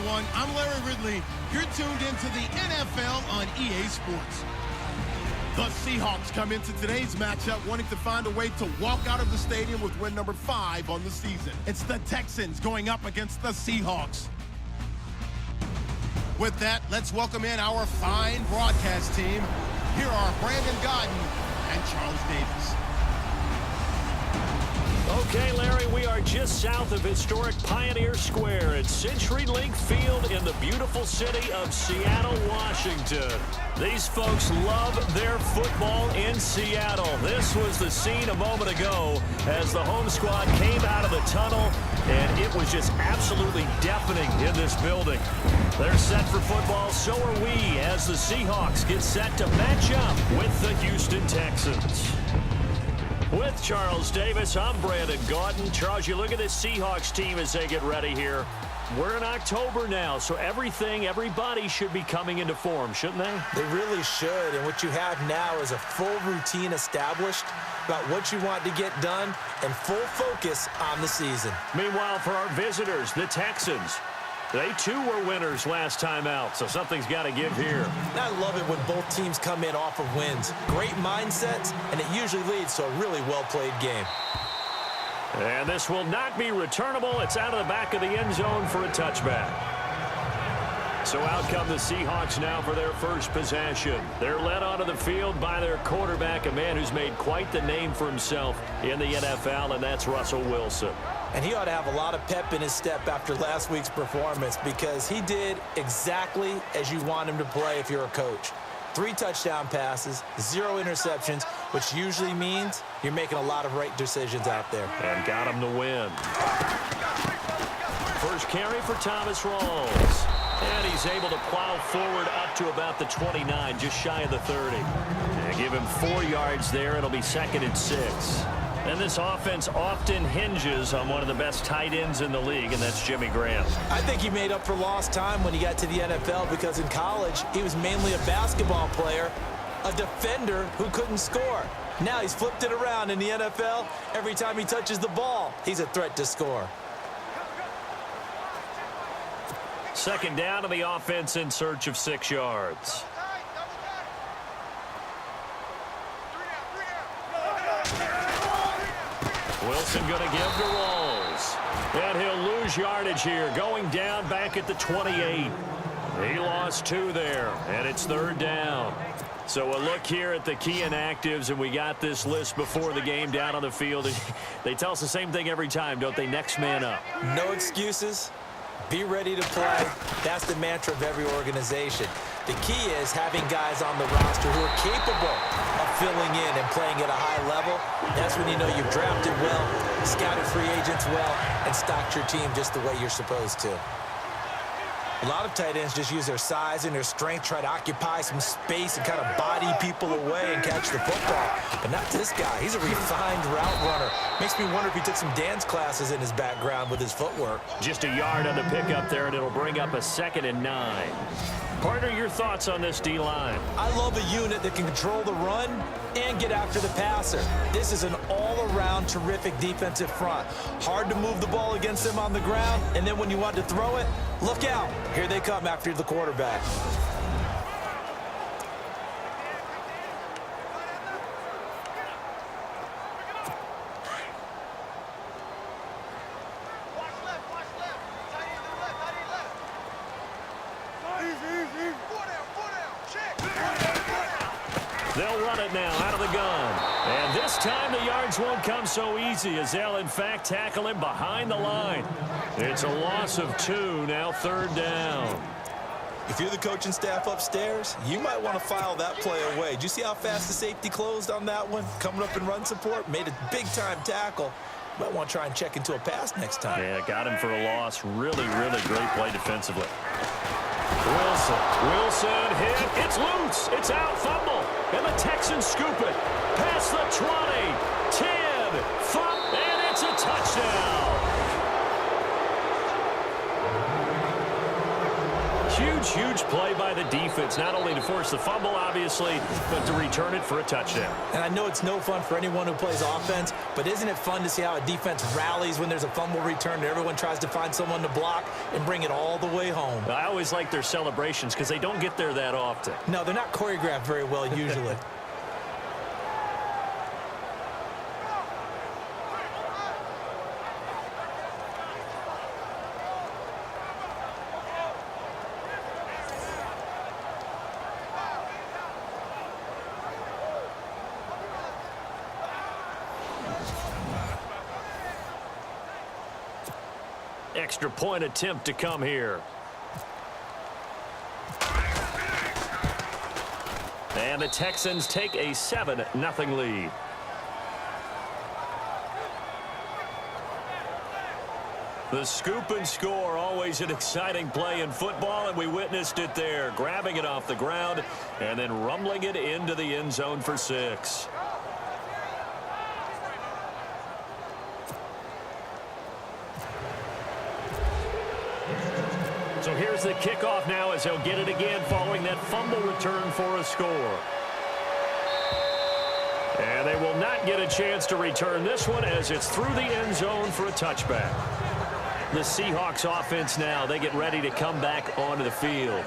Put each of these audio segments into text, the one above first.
everyone. I'm Larry Ridley. You're tuned into the NFL on EA Sports. The Seahawks come into today's matchup wanting to find a way to walk out of the stadium with win number 5 on the season. It's the Texans going up against the Seahawks. With that, let's welcome in our fine broadcast team. Here are Brandon Godden and Charles Davis. Okay, Larry, we are just south of historic Pioneer Square at CenturyLink Field in the beautiful city of Seattle, Washington. These folks love their football in Seattle. This was the scene a moment ago as the home squad came out of the tunnel, and it was just absolutely deafening in this building. They're set for football, so are we, as the Seahawks get set to match up with the Houston Texans. With Charles Davis, I'm Brandon Gaudin. Charles, you look at this Seahawks team as they get ready here. We're in October now, so everybody should be coming into form, shouldn't they? They really should, and what you have now is a full routine established about what you want to get done and full focus on the season. Meanwhile, for our visitors, the Texans, they too were winners last time out, so something's got to give here. I love it when both teams come in off of wins. Great mindsets, and it usually leads to a really well-played game. And this will not be returnable. It's out of the back of the end zone for a touchback. So out come the Seahawks now for their first possession. They're led onto the field by their quarterback, a man who's made quite the name for himself in the NFL, and that's Russell Wilson. And he ought to have a lot of pep in his step after last week's performance because he did exactly as you want him to play if you're a coach. 3 touchdown passes, 0 interceptions, which usually means you're making a lot of right decisions out there. And got him to win. First carry for Thomas Rawls. And he's able to plow forward up to about the 29, just shy of the 30. And give him 4 yards there. It'll be 2nd and 6. And this offense often hinges on one of the best tight ends in the league, and that's Jimmy Graham. I think he made up for lost time when he got to the NFL because in college, he was mainly a basketball player, a defender who couldn't score. Now he's flipped it around in the NFL. Every time he touches the ball, he's a threat to score. 2nd down to the offense in search of 6 yards. Wilson going to give to Rawls. And he'll lose yardage here, going down back at the 28. He lost 2 there, and it's 3rd down. So a look here at the key inactives, and we got this list before the game down on the field. They tell us the same thing every time, don't they? Next man up. No excuses. Be ready to play. That's the mantra of every organization. The key is having guys on the roster who are capable of filling in and playing at a high level. That's when you know you've drafted well, scouted free agents well, and stocked your team just the way you're supposed to. A lot of tight ends just use their size and their strength, try to occupy some space and kind of body people away and catch the football. But not this guy. He's a refined route runner. Makes me wonder if he took some dance classes in his background with his footwork. Just a yard on the pickup there, and it'll bring up a 2nd and 9. Partner, your thoughts on this D-line? I love a unit that can control the run and get after the passer. This is an all-around terrific defensive front. Hard to move the ball against them on the ground, and then when you want to throw it, look out. Here they come after the quarterback. They'll run it now out of the gun. And this time the yards won't come so easy as they'll, in fact, tackle him behind the line. It's a loss of 2, now 3rd down. If you're the coaching staff upstairs, you might want to file that play away. Did you see how fast the safety closed on that one? Coming up in run support, made a big-time tackle. Might want to try and check into a pass next time. Yeah, got him for a loss. Really great play defensively. Wilson hit. It's loose. It's out. Fumble. And the Texans scoop it. Past the 20. 10. And it's a touchdown. Huge play by the defense, not only to force the fumble, obviously, but to return it for a touchdown. And I know it's no fun for anyone who plays offense, but isn't it fun to see how a defense rallies when there's a fumble return and everyone tries to find someone to block and bring it all the way home? I always like their celebrations because they don't get there that often. No, they're not choreographed very well usually. Extra point attempt to come here. And the Texans take a 7-0 lead. The scoop and score, always an exciting play in football, and we witnessed it there, grabbing it off the ground and then rumbling it into the end zone for 6. So here's the kickoff now as he'll get it again following that fumble return for a score. And they will not get a chance to return this one as it's through the end zone for a touchback. The Seahawks offense now, they get ready to come back onto the field.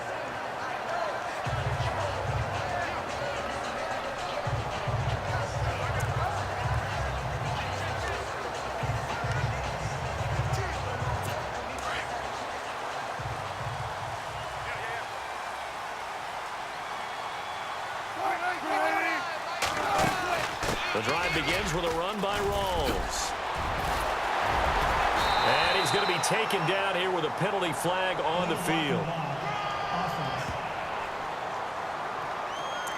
The drive begins with a run by Rawls. And he's going to be taken down here with a penalty flag on the field.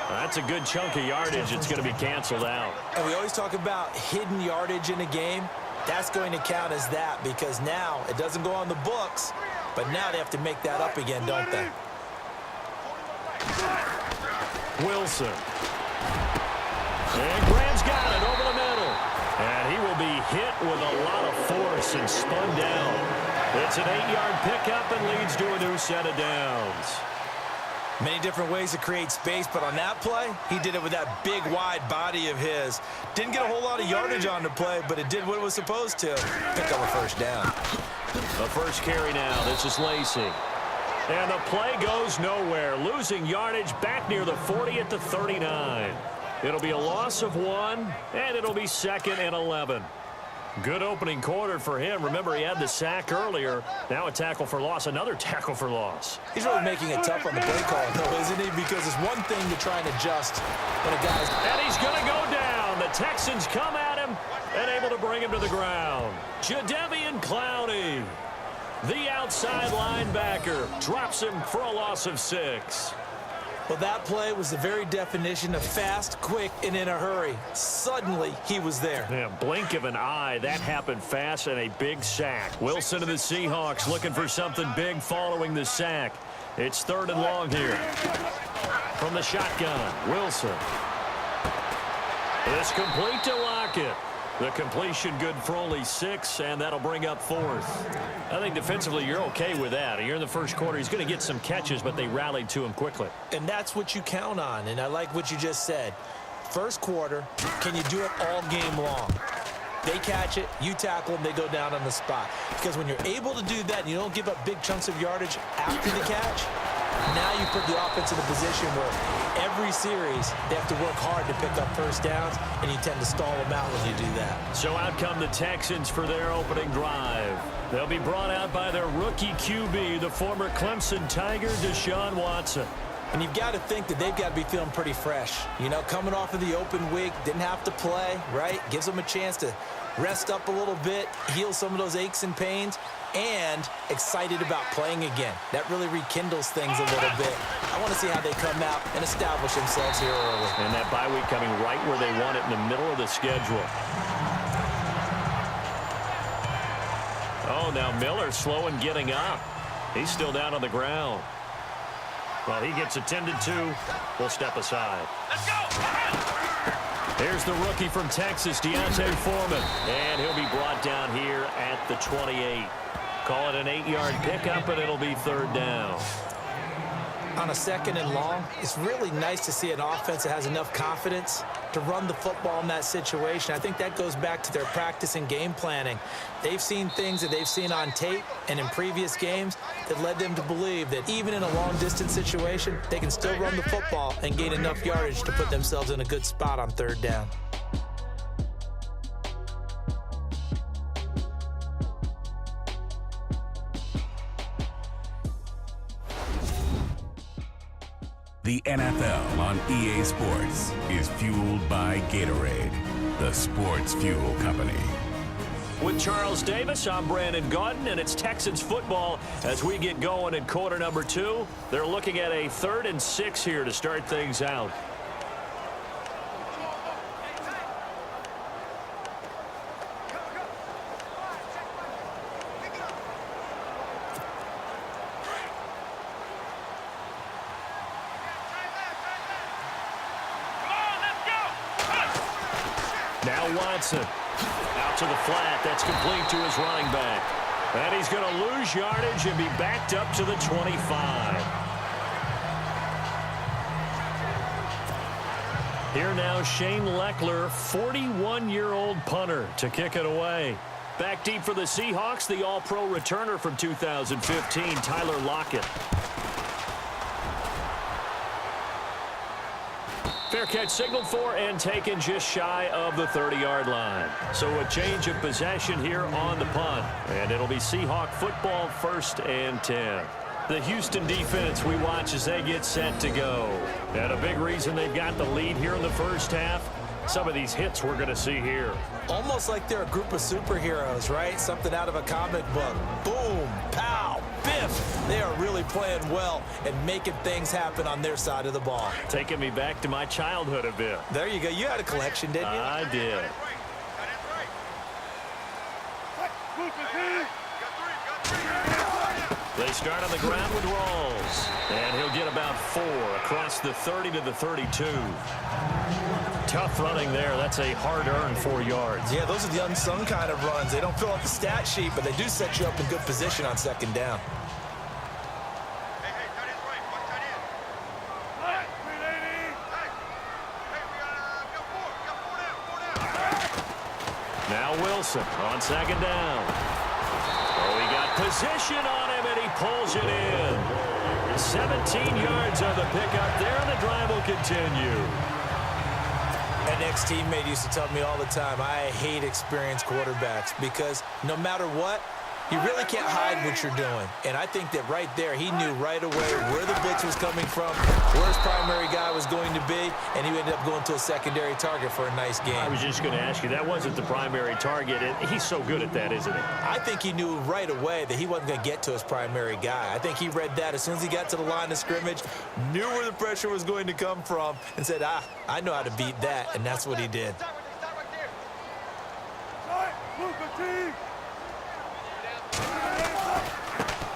That's a good chunk of yardage. It's going to be canceled out. And we always talk about hidden yardage in a game. That's going to count as that because now it doesn't go on the books, but now they have to make that up again, don't they? Wilson. And Graham's got it over the middle. And he will be hit with a lot of force and spun down. It's an 8-yard pickup and leads to a new set of downs. Many different ways to create space, but on that play, he did it with that big, wide body of his. Didn't get a whole lot of yardage on the play, but it did what it was supposed to. Pick up a first down. The first carry now. This is Lacey. And the play goes nowhere. Losing yardage back near the 40 at the 39. It'll be a loss of 1, and it'll be 2nd and 11. Good opening quarter for him. Remember, he had the sack earlier. Now a tackle for loss, another tackle for loss. He's really making it tough on the play call, though, isn't he? Because it's one thing to try and adjust when a guy's... And he's going to go down. The Texans come at him and able to bring him to the ground. Jadeveon Clowney, the outside linebacker, drops him for a loss of 6. Well, that play was the very definition of fast, quick, and in a hurry. Suddenly, he was there. Yeah, blink of an eye. That happened fast and a big sack. Wilson of the Seahawks looking for something big following the sack. It's 3rd and long here. From the shotgun, Wilson. It's complete to Lockett. The completion good for only 6, and that'll bring up 4th. I think defensively you're okay with that. Here in the first quarter, he's going to get some catches, but they rallied to him quickly. And that's what you count on, and I like what you just said. First quarter, can you do it all game long? They catch it, you tackle them, they go down on the spot. Because when you're able to do that and you don't give up big chunks of yardage after the catch, now you put the offense in a position where every series they have to work hard to pick up first downs, and you tend to stall them out when you do that. So out come the Texans for their opening drive. They'll be brought out by their rookie QB, the former Clemson Tiger, Deshaun Watson. And you've got to think that they've got to be feeling pretty fresh. You know, coming off of the open week, didn't have to play, right? Gives them a chance to rest up a little bit, heal some of those aches and pains, and excited about playing again. That really rekindles things a little bit. I want to see how they come out and establish themselves here early. And that bye week coming right where they want it in the middle of the schedule. Oh, now Miller slow in getting up. He's still down on the ground. Well, he gets attended to. We'll step aside. Let's go! Here's the rookie from Texas, Deontay Foreman. And he'll be brought down here at the 28. Call it an 8-yard pickup, and it'll be 3rd down. on a 2nd and long, it's really nice to see an offense that has enough confidence to run the football in that situation. I think that goes back to their practice and game planning. They've seen things that they've seen on tape and in previous games that led them to believe that even in a long-distance situation, they can still run the football and gain enough yardage to put themselves in a good spot on 3rd down. The NFL on EA Sports is fueled by Gatorade, the sports fuel company. With Charles Davis, I'm Brandon Gaudin, and it's Texans football as we get going in quarter number 2. They're looking at a 3rd and 6 here to start things out. Now Watson out to the flat. That's complete to his running back. And he's going to lose yardage and be backed up to the 25. Here now Shane Leckler, 41-year-old punter, to kick it away. Back deep for the Seahawks, the All-Pro returner from 2015, Tyler Lockett. Fair catch signaled for and taken just shy of the 30-yard line. So a change of possession here on the punt. And it'll be Seahawk football 1st and 10. The Houston defense we watch as they get set to go. And a big reason they've got the lead here in the first half, some of these hits we're going to see here. Almost like they're a group of superheroes, right? Something out of a comic book. Boom, pow, biff. They are really playing well and making things happen on their side of the ball. Taking me back to my childhood a bit. There you go. You had a collection, didn't you? I did. They start on the ground with Rawls. And he'll get about 4 across the 30 to the 32. Tough running there. That's a hard-earned 4 yards. Yeah, those are the unsung kind of runs. They don't fill out the stat sheet, but they do set you up in good position on 2nd down. Now Wilson on 2nd down. Oh, he got position on him, and he pulls it in. 17 yards on the pickup there, and the drive will continue. An ex-teammate used to tell me all the time, I hate experienced quarterbacks because no matter what, you really can't hide what you're doing. And I think that right there, he knew right away where the blitz was coming from, where his primary guy was going to be, and he ended up going to a secondary target for a nice game. I was just going to ask you, that wasn't the primary target. He's so good at that, isn't he? I think he knew right away that he wasn't going to get to his primary guy. I think he read that as soon as he got to the line of scrimmage, knew where the pressure was going to come from, and said, I know how to beat that, and that's what he did.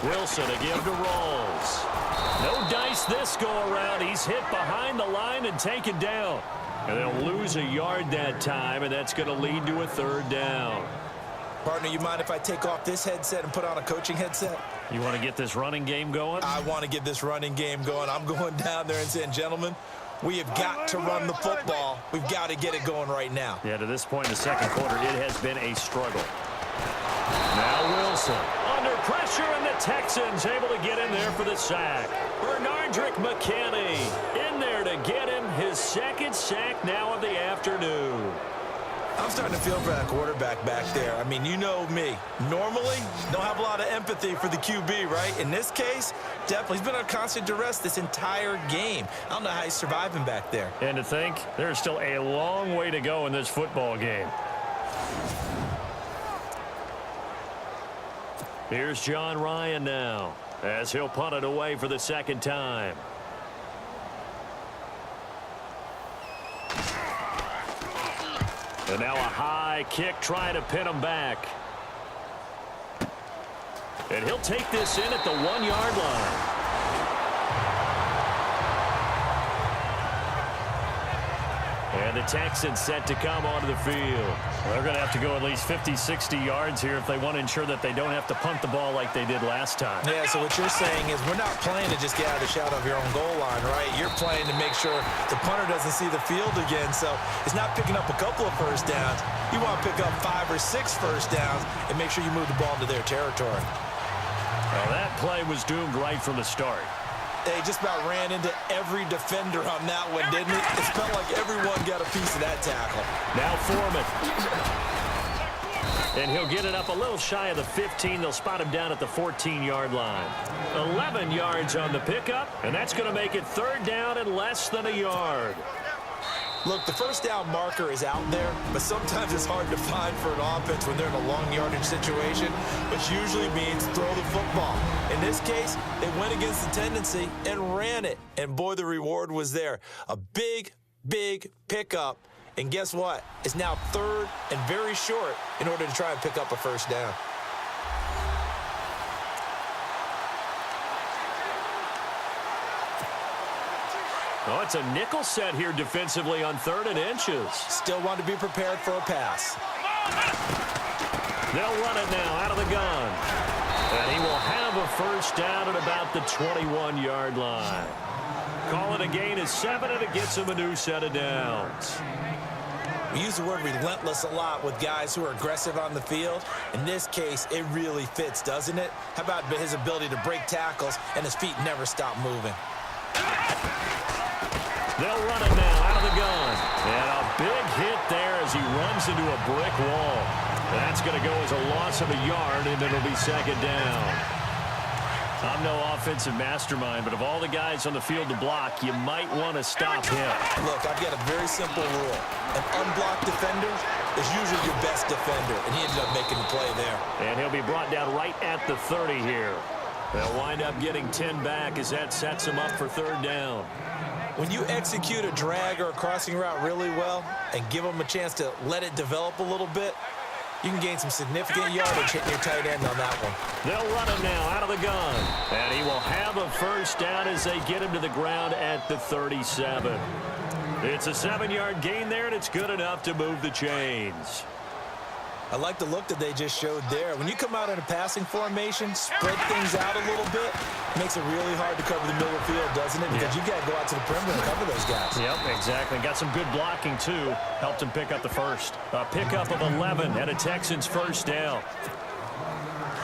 Wilson again to Rawls. No dice this go around. He's hit behind the line and taken down. And they'll lose a yard that time, and that's going to lead to a 3rd down. Partner, you mind if I take off this headset and put on a coaching headset? You want to get this running game going? I want to get this running game going. I'm going down there and saying, gentlemen, we have got to run the football. We've got to get it going right now. Yeah, to this point in the 2nd quarter, it has been a struggle. Now Wilson under pressure, and the Texans able to get in there for the sack. Bernardrick McKinney in there to get him his 2nd sack now of the afternoon. I'm starting to feel for that quarterback back there. I mean, you know me. Normally, don't have a lot of empathy for the QB, right? In this case, definitely. He's been on constant duress this entire game. I don't know how he's surviving back there. And to think, there's still a long way to go in this football game. Here's John Ryan now, as he'll punt it away for the 2nd time. And now a high kick trying to pin him back. And he'll take this in at the 1-yard line. And the Texans set to come onto the field. They're going to have to go at least 50, 60 yards here if they want to ensure that they don't have to punt the ball like they did last time. Yeah, so what you're saying is we're not playing to just get out of the shadow of your own goal line, right? You're playing to make sure the punter doesn't see the field again. So it's not picking up a couple of first downs. You want to pick up 5 or 6 first downs and make sure you move the ball into their territory. Well, that play was doomed right from the start. They just about ran into every defender on that one, didn't it? It felt like everyone got a piece of that tackle. Now Foreman. And he'll get it up a little shy of the 15. They'll spot him down at the 14-yard line. 11 yards on the pickup, and that's going to make it 3rd down and less than a yard. Look, the first down marker is out there, but sometimes it's hard to find for an offense when they're in a long yardage situation, which usually means throw the football. In this case, they went against the tendency and ran it, and boy, the reward was there. A big, big pickup, and guess what? It's now 3rd and very short in order to try and pick up a first down. Oh, it's a nickel set here defensively on 3rd and inches. Still want to be prepared for a pass. They'll run it now out of the gun. And he will have a first down at about the 21-yard line. Call it a gain of 7, and it gets him a new set of downs. We use the word relentless a lot with guys who are aggressive on the field. In this case, it really fits, doesn't it? How about his ability to break tackles and his feet never stop moving? They'll run it now out of the gun. And a big hit there as he runs into a brick wall. That's going to go as a loss of a yard, and it'll be 2nd down. I'm no offensive mastermind, but of all the guys on the field to block, you might want to stop him. Look, I've got a very simple rule. An unblocked defender is usually your best defender, and he ended up making the play there. And he'll be brought down right at the 30 here. They'll wind up getting 10 back as that sets him up for 3rd down. When you execute a drag or a crossing route really well and give them a chance to let it develop a little bit, you can gain some significant yardage hitting your tight end on that one. They'll run him now out of the gun. And he will have a first down as they get him to the ground at the 37. It's a 7-yard gain there, and it's good enough to move the chains. I like the look that they just showed there. When you come out in a passing formation, spread things out a little bit, it makes it really hard to cover the middle of the field, doesn't it? Because you've got to go out to the perimeter and cover those guys. Yep, exactly. Got some good blocking, too. Helped him pick up the first. A pickup of 11 and a Texans first down.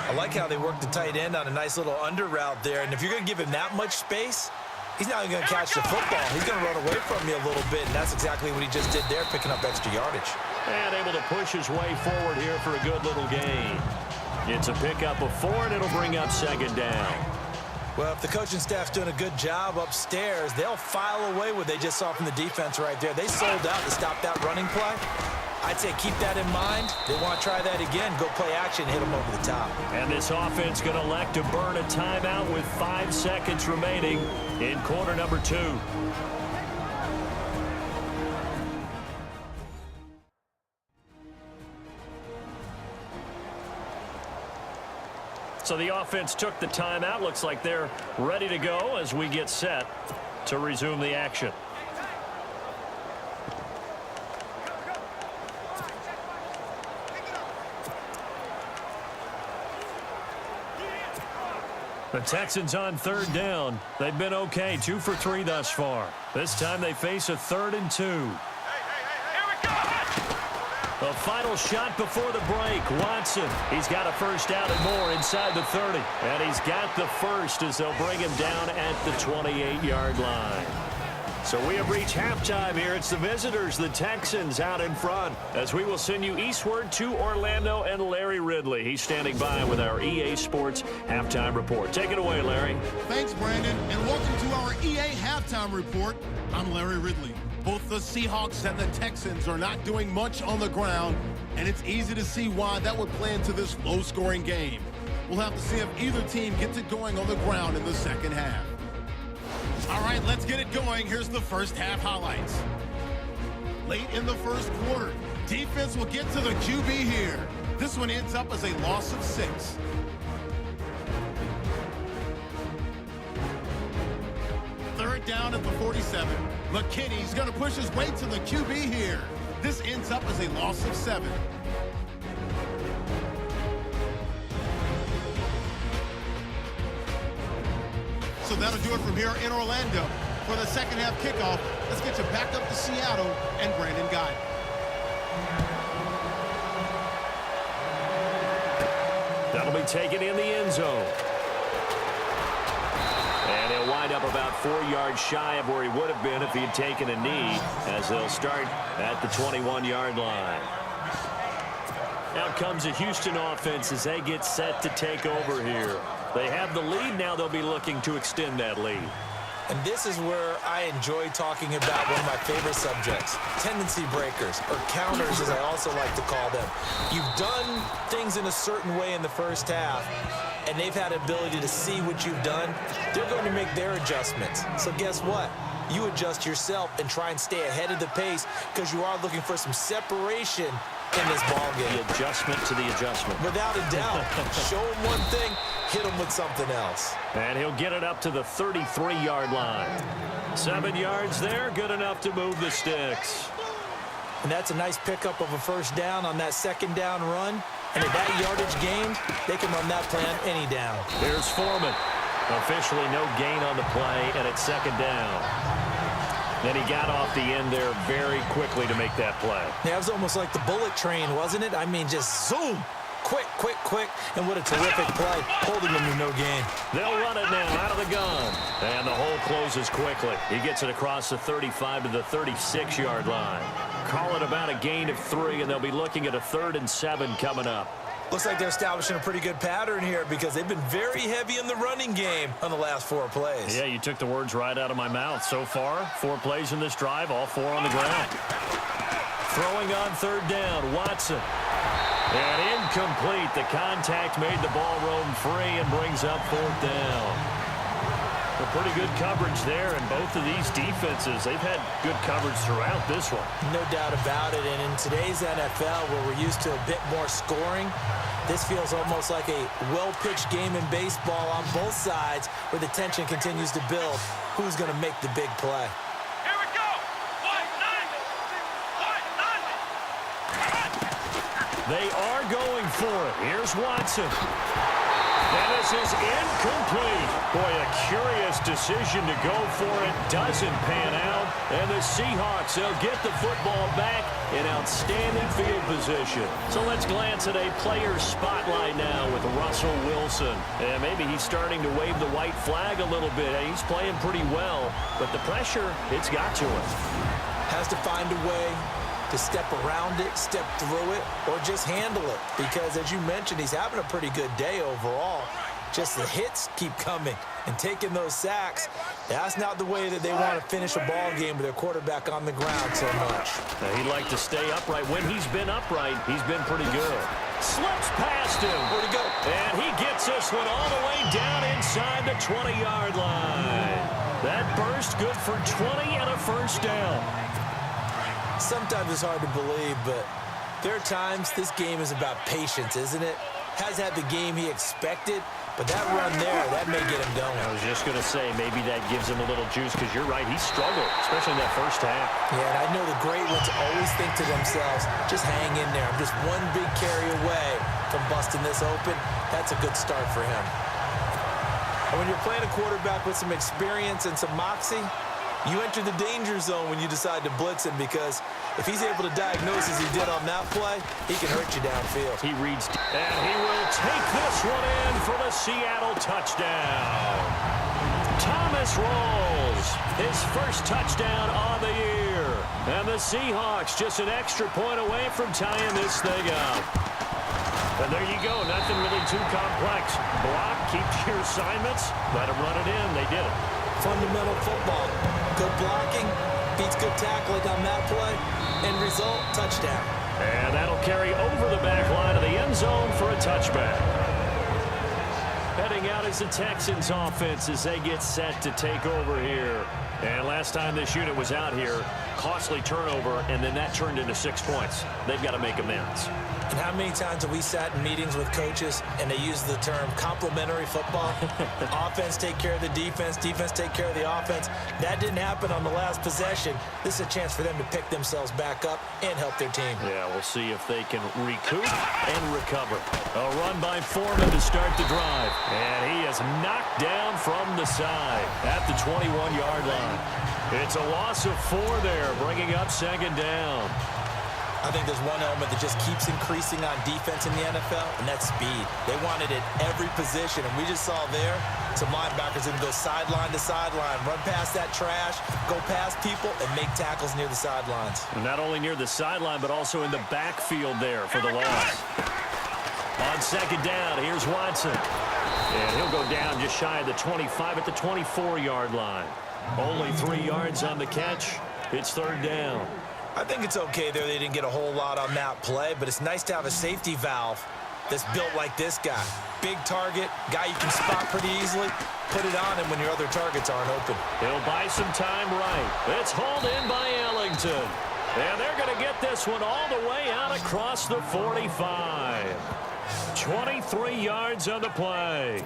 I like how they worked the tight end on a nice little under route there. And if you're going to give him that much space, he's not even going to catch the football. He's going to run away from you a little bit, and that's exactly what he just did there, picking up extra yardage. And able to push his way forward here for a good little gain. It's a pickup of 4, and it'll bring up 2nd down. Well, if the coaching staff's doing a good job upstairs, they'll file away what they just saw from the defense right there. They sold out to stop that running play. I'd say keep that in mind. They want to try that again, go play action, hit them over the top. And this offense going to elect to burn a timeout with 5 seconds remaining in quarter number 2. So the offense took the timeout. Looks like they're ready to go as we get set to resume the action. The Texans on 3rd down. They've been okay, 2 for 3 thus far. This time they face a 3rd and 2. The final shot before the break. Watson, he's got a first down and more inside the 30. And he's got the first as they'll bring him down at the 28-yard line. So we have reached halftime here. It's the visitors, the Texans, out in front, as we will send you eastward to Orlando and Larry Ridley. He's standing by with our EA Sports Halftime Report. Take it away, Larry. Thanks, Brandon, and welcome to our EA Halftime Report. I'm Larry Ridley. Both the Seahawks and the Texans are not doing much on the ground, and it's easy to see why that would play into this low-scoring game. We'll have to see if either team gets it going on the ground in the second half. All right, let's get it going. Here's the first half highlights. Late in the first quarter, defense will get to the QB here. This one ends up as a loss of 6. Third down at the 47. McKinney's going to push his way to the QB here. This ends up as a loss of 7. So that'll do it from here in Orlando. For the second half kickoff, let's get you back up to Seattle and Brandon Guy. That'll be taken in the end zone. And he'll wind up about 4 yards shy of where he would have been if he had taken a knee, as they'll start at the 21-yard line. Out comes the Houston offense as they get set to take over here. They have the lead. Now they'll be looking to extend that lead. And this is where I enjoy talking about one of my favorite subjects, tendency breakers, or counters as I also like to call them. You've done things in a certain way in the first half, and they've had the ability to see what you've done. They're going to make their adjustments. So guess what? You adjust yourself and try and stay ahead of the pace because you are looking for some separation in this ball game. The adjustment to the adjustment. Without a doubt. Show them one thing, hit them with something else. And he'll get it up to the 33-yard line. 7 yards there, good enough to move the sticks. And that's a nice pickup of a first down on that second down run. And at that yardage gained, they can run that play on any down. Here's Foreman. Officially no gain on the play, and it's second down. Then he got off the end there very quickly to make that play. Yeah, it was almost like the bullet train, wasn't it? I mean, just zoom. Quick, quick, quick. And what a terrific play, holding him to no gain. They'll run it now out of the gun. And the hole closes quickly. He gets it across the 35 to the 36-yard line. Call it about a gain of 3, and they'll be looking at a 3rd and 7 coming up. Looks like they're establishing a pretty good pattern here because they've been very heavy in the running game on the last 4 plays. Yeah, you took the words right out of my mouth. So far, 4 plays in this drive, all 4 on the ground. Throwing on 3rd down, Watson. And incomplete. The contact made the ball roam free and brings up 4th down. A pretty good coverage there, and both of these defenses, they've had good coverage throughout this one. No doubt about it, and in today's NFL, where we're used to a bit more scoring, this feels almost like a well-pitched game in baseball on both sides, where the tension continues to build. Who's going to make the big play? Here we go! They are going for it. Here's Watson. And this is incomplete. Boy, a curious decision to go for it. Doesn't pan out. And the Seahawks, they'll get the football back in outstanding field position. So let's glance at a player's spotlight now with Russell Wilson. And maybe he's starting to wave the white flag a little bit. He's playing pretty well. But the pressure, it's got to him. Has to find a way to step around it, step through it, or just handle it. Because, as you mentioned, he's having a pretty good day overall. Just the hits keep coming and taking those sacks. That's not the way that they want to finish a ball game with their quarterback on the ground so much. Now, he'd like to stay upright. When he's been upright, he's been pretty good. Slips past him. Where'd he go? And he gets this one all the way down inside the 20-yard line. That burst good for 20 and a first down. Sometimes it's hard to believe, but there are times this game is about patience, isn't it? Has had the game he expected, but that run there, that may get him going. I was just going to say, maybe that gives him a little juice, because you're right, he struggled, especially in that first half. Yeah, and I know the great ones always think to themselves, just hang in there. I'm just one big carry away from busting this open. That's a good start for him. And when you're playing a quarterback with some experience and some moxie, you enter the danger zone when you decide to blitz him, because if he's able to diagnose as he did on that play, he can hurt you downfield. He reads, and he will take this one in for the Seattle touchdown. Thomas rolls his first touchdown on the year. And the Seahawks just an extra point away from tying this thing up. And there you go, nothing really too complex. Block, keep your assignments, let them run it in. They did it. Fundamental football. Good blocking, beats good tackling on that play. End result, touchdown. And that'll carry over the back line of the end zone for a touchback. Heading out is the Texans offense as they get set to take over here. And last time this unit was out here, costly turnover, and then that turned into 6 points. They've got to make amends. And how many times have we sat in meetings with coaches and they use the term complementary football? Offense take care of the defense, defense take care of the offense. That didn't happen on the last possession. This is a chance for them to pick themselves back up and help their team. Yeah, we'll see if they can recoup and recover. A run by Foreman to start the drive. And he is knocked down from the side at the 21-yard line. It's a loss of 4 there, bringing up second down. I think there's one element that just keeps increasing on defense in the NFL, and that's speed. They want it at every position, and we just saw there some linebackers that can go sideline to sideline, run past that trash, go past people, and make tackles near the sidelines. And not only near the sideline, but also in the backfield there for the loss. On second down, here's Watson. And he'll go down just shy of the 25 at the 24-yard line. Only 3 yards on the catch. It's third down. I think it's okay there they didn't get a whole lot on that play, but it's nice to have a safety valve that's built like this guy. Big target, guy you can spot pretty easily. Put it on him when your other targets aren't open. He'll buy some time right. It's hauled in by Ellington. And they're going to get this one all the way out across the 45. 23 yards on the play.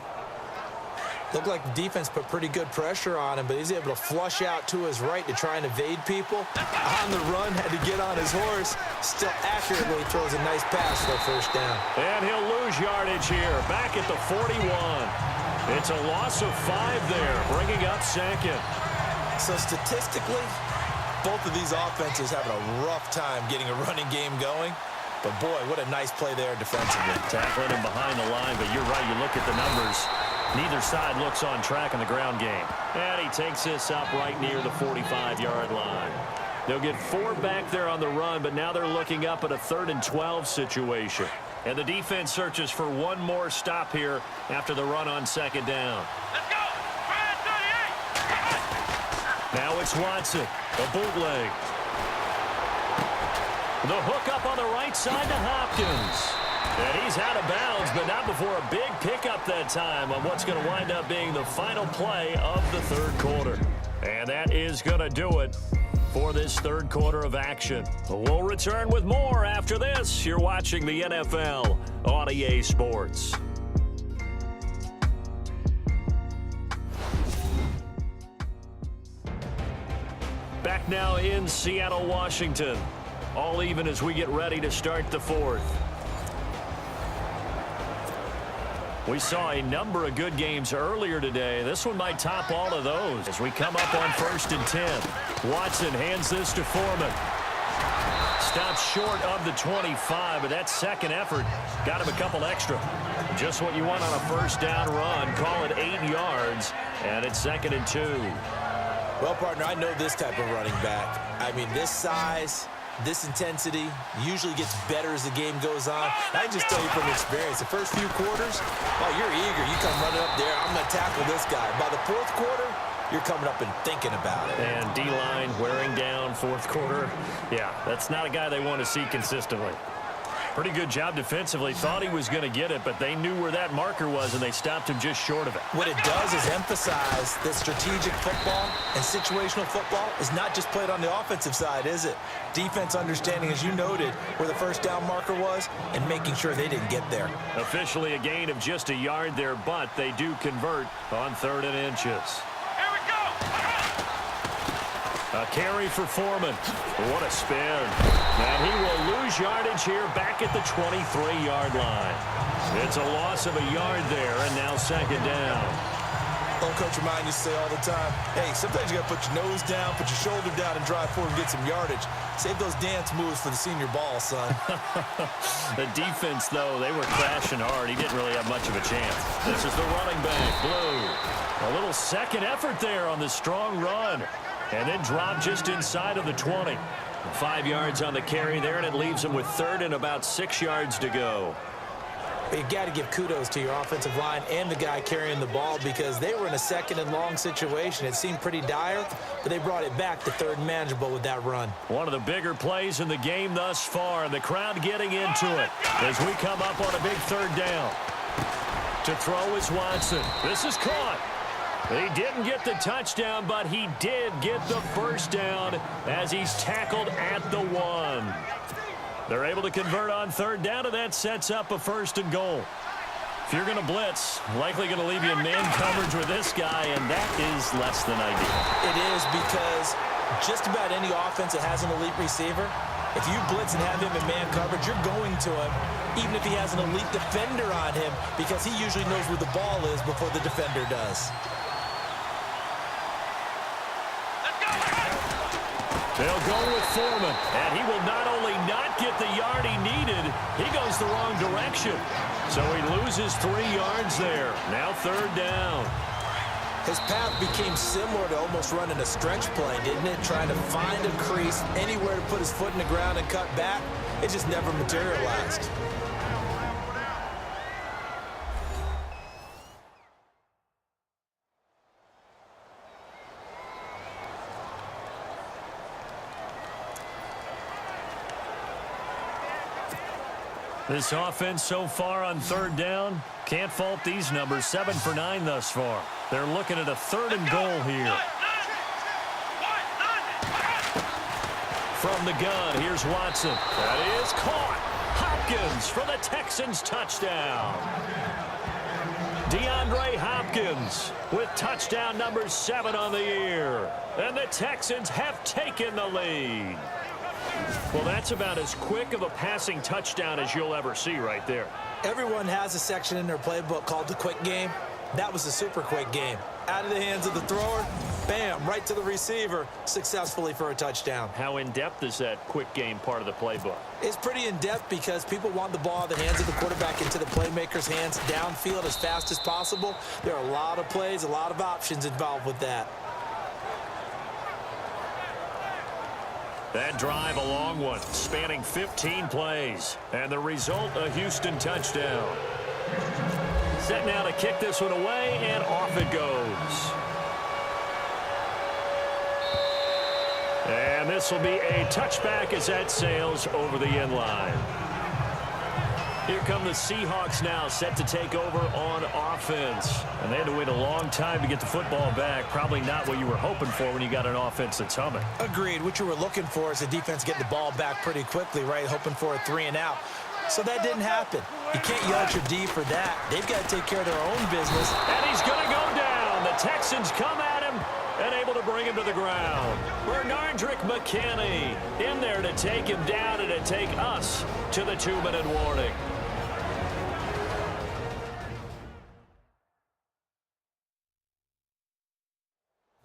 Looked like the defense put pretty good pressure on him, but he's able to flush out to his right to try and evade people. On the run, had to get on his horse. Still accurately throws a nice pass for a first down. And he'll lose yardage here, back at the 41. It's a loss of 5 there, bringing up second. So statistically, both of these offenses having a rough time getting a running game going. But boy, what a nice play there defensively. Tackling him behind the line, but you're right, you look at the numbers. Neither side looks on track in the ground game. And he takes this up right near the 45-yard line. They'll get 4 back there on the run, but now they're looking up at a 3rd and 12 situation. And the defense searches for one more stop here after the run on second down. Let's go! Now it's Watson, a bootleg. The hook up on the right side to Hopkins. And he's out of bounds, but not before a big pickup that time on what's going to wind up being the final play of the third quarter. And that is going to do it for this third quarter of action. We'll return with more after this. You're watching the NFL on EA Sports. Back now in Seattle, Washington. All even as we get ready to start the fourth. We saw a number of good games earlier today. This one might top all of those as we come up on 1st and 10. Watson hands this to Foreman. Stops short of the 25, but that second effort got him a couple extra. Just what you want on a first down run. Call it 8 yards, and it's 2nd and 2. Well, partner, I know this type of running back. I mean, this size, this intensity usually gets better as the game goes on. I can just tell you from experience, the first few quarters, oh, you're eager. You come running up there, I'm going to tackle this guy. By the 4th quarter, you're coming up and thinking about it. And D-line wearing down 4th quarter. Yeah, that's not a guy they want to see consistently. Pretty good job defensively. Thought he was going to get it, but they knew where that marker was, and they stopped him just short of it. What it does is emphasize that strategic football and situational football is not just played on the offensive side, is it? Defense understanding, as you noted, where the first down marker was and making sure they didn't get there. Officially a gain of just a yard there, but they do convert on 3rd and inches. Here we go! A carry for Foreman. What a spin. And he will lose yardage here back at the 23-yard line. It's a loss of a yard there, and now 2nd down. Old Coach Remind used to say all the time, hey, sometimes you got to put your nose down, put your shoulder down, and drive forward and get some yardage. Save those dance moves for the senior ball, son. The defense, though, they were crashing hard. He didn't really have much of a chance. This is the running back, Blue. A little second effort there on the strong run. And then drop just inside of the 20. 5 yards on the carry there, and it leaves him with 3rd and about 6 yards to go. But you got to give kudos to your offensive line and the guy carrying the ball because they were in a 2nd and long situation. It seemed pretty dire, but they brought it back to 3rd and manageable with that run. One of the bigger plays in the game thus far, and the crowd getting into it as we come up on a big 3rd down. To throw is Watson. This is caught. He didn't get the touchdown, but he did get the first down as he's tackled at the 1. They're able to convert on third down, and that sets up a 1st and goal. If you're going to blitz, likely going to leave you in man coverage with this guy, and that is less than ideal. It is, because just about any offense that has an elite receiver, if you blitz and have him in man coverage, you're going to him, even if he has an elite defender on him, because he usually knows where the ball is before the defender does. They'll go with Foreman, and he will not only not get the yard he needed, he goes the wrong direction. So he loses 3 yards there. Now 3rd down. His path became similar to almost running a stretch play, didn't it? Trying to find a crease, anywhere to put his foot in the ground and cut back. It just never materialized. This offense so far on 3rd down, can't fault these numbers. 7 for 9 thus far. They're looking at a 3rd and goal here. From the gun, here's Watson. That is caught. Hopkins for the Texans touchdown. DeAndre Hopkins with touchdown number 7 on the year. And the Texans have taken the lead. Well, that's about as quick of a passing touchdown as you'll ever see right there. Everyone has a section in their playbook called the quick game. That was a super quick game. Out of the hands of the thrower, bam, right to the receiver, successfully for a touchdown. How in-depth is that quick game part of the playbook? It's pretty in-depth because people want the ball in the hands of the quarterback into the playmaker's hands downfield as fast as possible. There are a lot of plays, a lot of options involved with that. That drive, a long one, spanning 15 plays. And the result, a Houston touchdown. Set now to kick this one away, and off it goes. And this will be a touchback as that sails over the end line. Here come the Seahawks now, set to take over on offense. And they had to wait a long time to get the football back. Probably not what you were hoping for when you got an offense that's humming. Agreed. What you were looking for is the defense getting the ball back pretty quickly, right? Hoping for a 3 and out. So that didn't happen. You can't yell at your D for that. They've got to take care of their own business. And he's going to go down. The Texans come at him and able to bring him to the ground. Bernardrick McKinney in there to take him down and to take us to the 2-minute warning.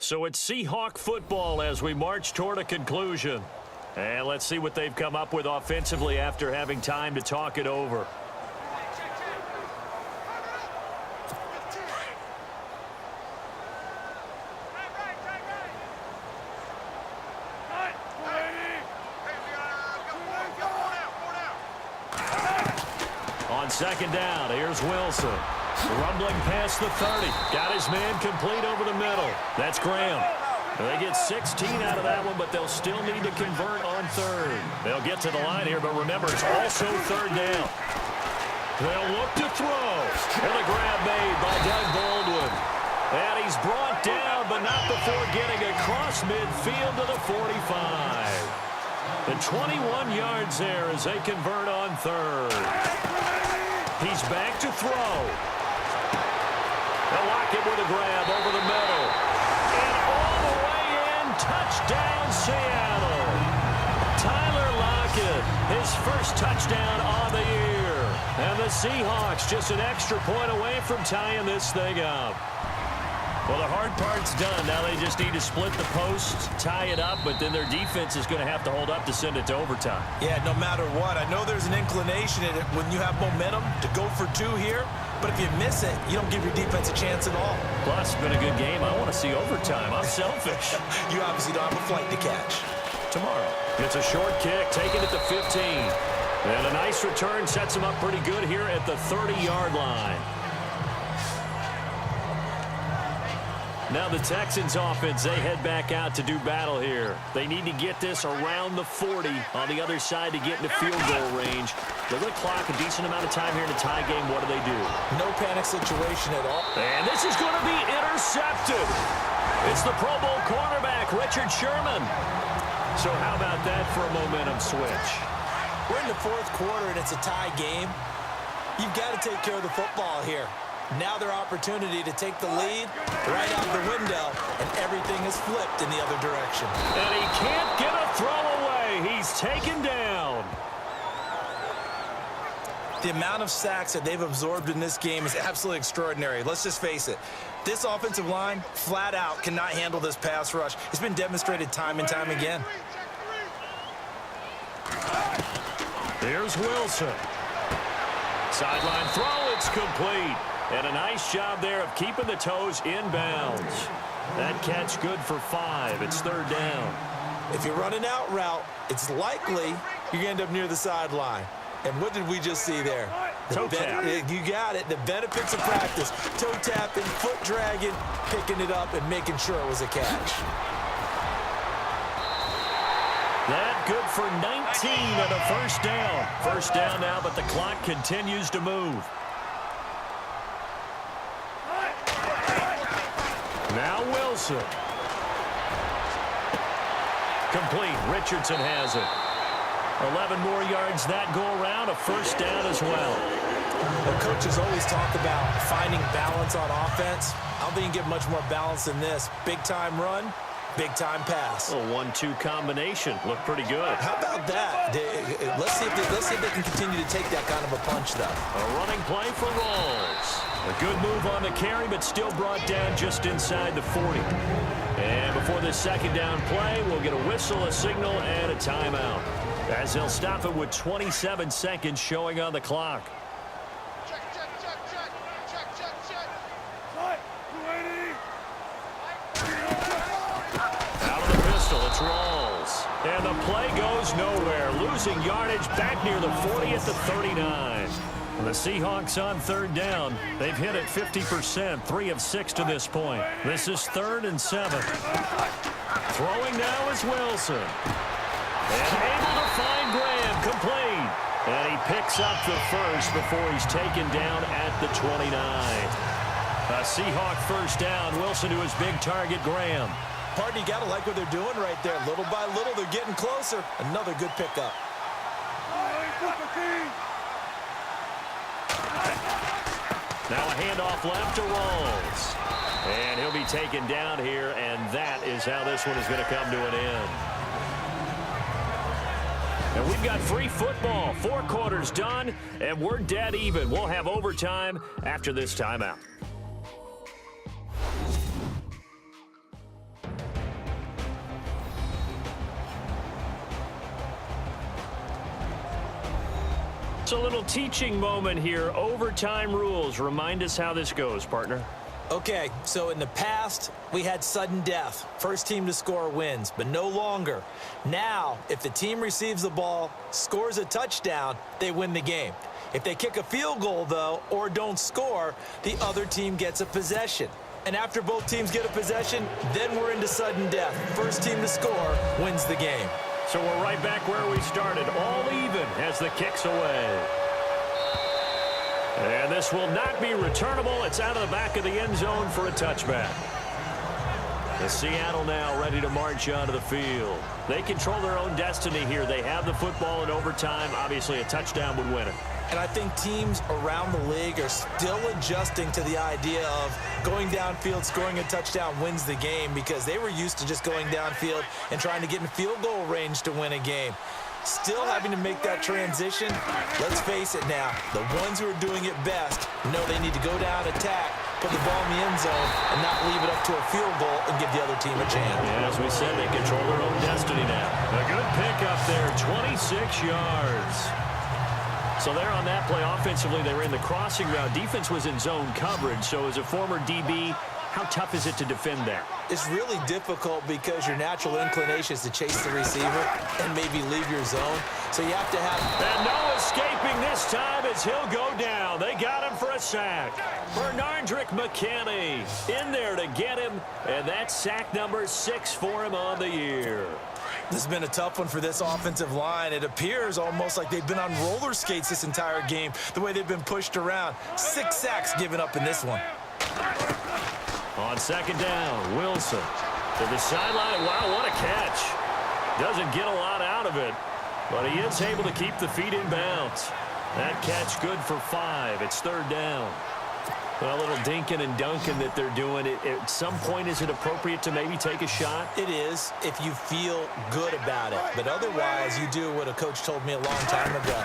So it's Seahawk football as we march toward a conclusion. And let's see what they've come up with offensively after having time to talk it over. On 2nd down, here's Wilson. Rumbling past the 30. Got his man complete over the middle. That's Graham. They get 16 out of that one, but they'll still need to convert on 3rd. They'll get to the line here, but remember, it's also 3rd down. They'll look to throw. And a grab made by Doug Baldwin. And he's brought down, but not before getting across midfield to the 45. The 21 yards there as they convert on 3rd. He's back to throw. They'll lock it with a grab over the middle. And all the way in, touchdown Seattle. Tyler Lockett, his first touchdown on the year. And the Seahawks just an extra point away from tying this thing up. Well, the hard part's done. Now they just need to split the posts, tie it up, but then their defense is going to have to hold up to send it to overtime. Yeah, no matter what. I know there's an inclination in it when you have momentum to go for 2 here, but if you miss it, you don't give your defense a chance at all. Plus, it's been a good game. I want to see overtime. I'm selfish. You obviously don't have a flight to catch. Tomorrow. It's a short kick, taken at the 15. And a nice return sets him up pretty good here at the 30-yard line. Now the Texans offense, they head back out to do battle here. They need to get this around the 40 on the other side to get into field goal range. They're going to clock a decent amount of time here in a tie game. What do? No panic situation at all. And this is going to be intercepted. It's the Pro Bowl cornerback, Richard Sherman. So how about that for a momentum switch? We're in the fourth quarter, and it's a tie game. You've got to take care of the football here. Now their opportunity to take the lead right out the window, and everything is flipped in the other direction. And he can't get a throw away. He's taken down. The amount of sacks that they've absorbed in this game is absolutely extraordinary. Let's just face it. This offensive line, flat out, cannot handle this pass rush. It's been demonstrated time and time again. Here's Wilson. Sideline throw, it's complete. And a nice job there of keeping the toes inbounds. That catch good for 5. It's third down. If you're running out route, it's likely you're going to end up near the sideline. And what did we just see there? Toe tap. You got it. The benefits of practice. Toe tapping, foot dragging, picking it up, and making sure it was a catch. That good for 19 and a first down. First down now, but the clock continues to move. Now Wilson. Complete. Richardson has it. 11 more yards that go around. A first down as well. The coaches always talk about finding balance on offense. I don't think you can get much more balance than this. Big-time run, big-time pass. A 1-2 combination. Looked pretty good. How about that? Let's see if they can continue to take that kind of a punch, though. A running play for Rawls. A good move on the carry, but still brought down just inside the 40. And before this second down play, we'll get a whistle, a signal, and a timeout, as they'll stop it with 27 seconds showing on the clock. Out of the pistol, it's Rawls. And the play goes nowhere, losing yardage back near the 40 at the 39. The Seahawks on third down. They've hit it 50%, 3 of 6 to this point. This is 3rd and 7. Throwing now is Wilson. And able to find Graham, complete. And he picks up the first before he's taken down at the 29. A Seahawk first down. Wilson to his big target, Graham. Partner, you got to like what they're doing right there. Little by little, they're getting closer. Another good pickup. Now a handoff left to Rawls. And he'll be taken down here, and that is how this one is going to come to an end. And we've got free football. 4 quarters done, and we're dead even. We'll have overtime after this timeout. So a little teaching moment here. Overtime rules. Remind us how this goes, partner. Okay, so in the past, we had sudden death. First team to score wins, but no longer. Now, if the team receives the ball, scores a touchdown, they win the game. If they kick a field goal, though, or don't score, the other team gets a possession. And after both teams get a possession, then we're into sudden death. First team to score wins the game. So we're right back where we started, all even as the kick's away. And this will not be returnable. It's out of the back of the end zone for a touchback. The Seattle now ready to march onto the field. They control their own destiny here. They have the football in overtime. Obviously, a touchdown would win it. And I think teams around the league are still adjusting to the idea of going downfield, scoring a touchdown wins the game, because they were used to just going downfield and trying to get in field goal range to win a game. Still having to make that transition. Let's face it now, the ones who are doing it best know they need to go down, attack, put the ball in the end zone, and not leave it up to a field goal and give the other team a chance. Yeah, as we said, they control their own destiny now. A good pickup there, 26 yards. So there on that play, offensively, they were in the crossing route. Defense was in zone coverage, so as a former DB, how tough is it to defend that? It's really difficult because your natural inclination is to chase the receiver and maybe leave your zone. So you have to have... And no escaping this time as yards. He'll go down. They got him for a sack. Bernardrick McKinney in there to get him, and that's sack number 6 for him on the year. This has been a tough one for this offensive line. It appears almost like they've been on roller skates this entire game, the way they've been pushed around. 6 sacks given up in this one. On second down, Wilson to the sideline. Wow, what a catch. Doesn't get a lot out of it, but he is able to keep the feet in bounds. That catch good for 5. It's third down. Well, a little dinking and dunking that they're doing. At some point, is it appropriate to maybe take a shot? It is if you feel good about it. But otherwise, you do what a coach told me a long time ago.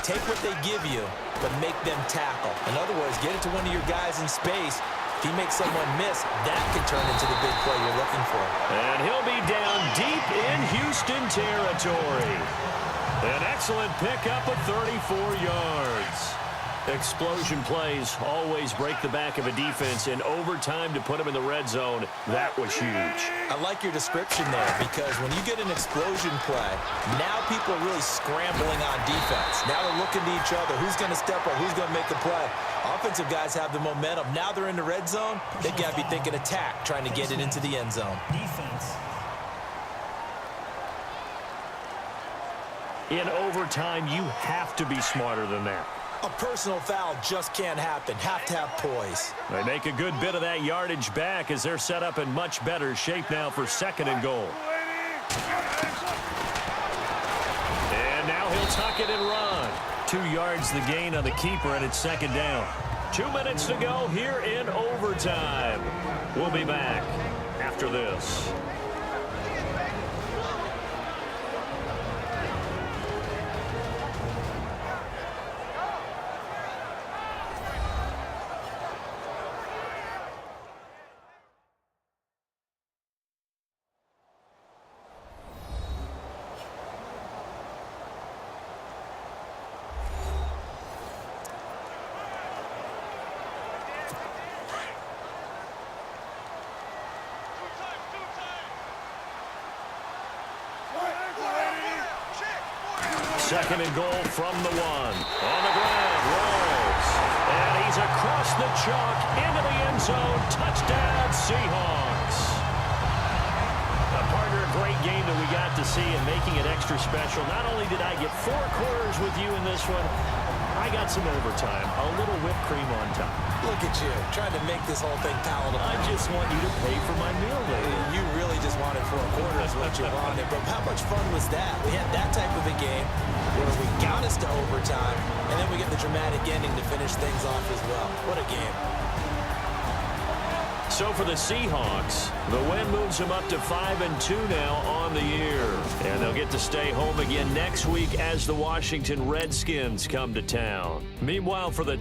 Take what they give you, but make them tackle. In other words, get it to one of your guys in space. If he makes someone miss, that can turn into the big play you're looking for. And he'll be down deep in Houston territory. An excellent pickup of 34 yards. Explosion plays always break the back of a defense, in overtime to put them in the red zone. That was huge. I like your description there, because when you get an explosion play, now people are really scrambling on defense. Now they're looking to each other. Who's going to step up? Who's going to make the play? Offensive guys have the momentum. Now they're in the red zone. They've got to be thinking attack, trying to get it into the end zone. Defense. In overtime, you have to be smarter than that. A personal foul just can't happen. Have to have poise. They make a good bit of that yardage back as they're set up in much better shape now for second and goal. And now he'll tuck it and run. 2 yards the gain on the keeper, and it's second down. 2 minutes to go here in overtime. We'll be back after this. Second and goal from the 1. On the ground, rolls. And he's across the chalk into the end zone. Touchdown, Seahawks. A partner, a great game that we got to see, and making it extra special. Not only did I get 4 quarters with you in this one, I got some overtime. A little whipped cream on top. Look at you, trying to make this whole thing palatable. I just want you to pay for my meal later. You really just wanted 4 quarters what you wanted. But how much fun was that? We had that type of a game where we got us to overtime, and then we get the dramatic ending to finish things off as well. What a game. So for the Seahawks, the win moves them up to 5-2 now on the year. And they'll get to stay home again next week as the Washington Redskins come to town. Meanwhile, for the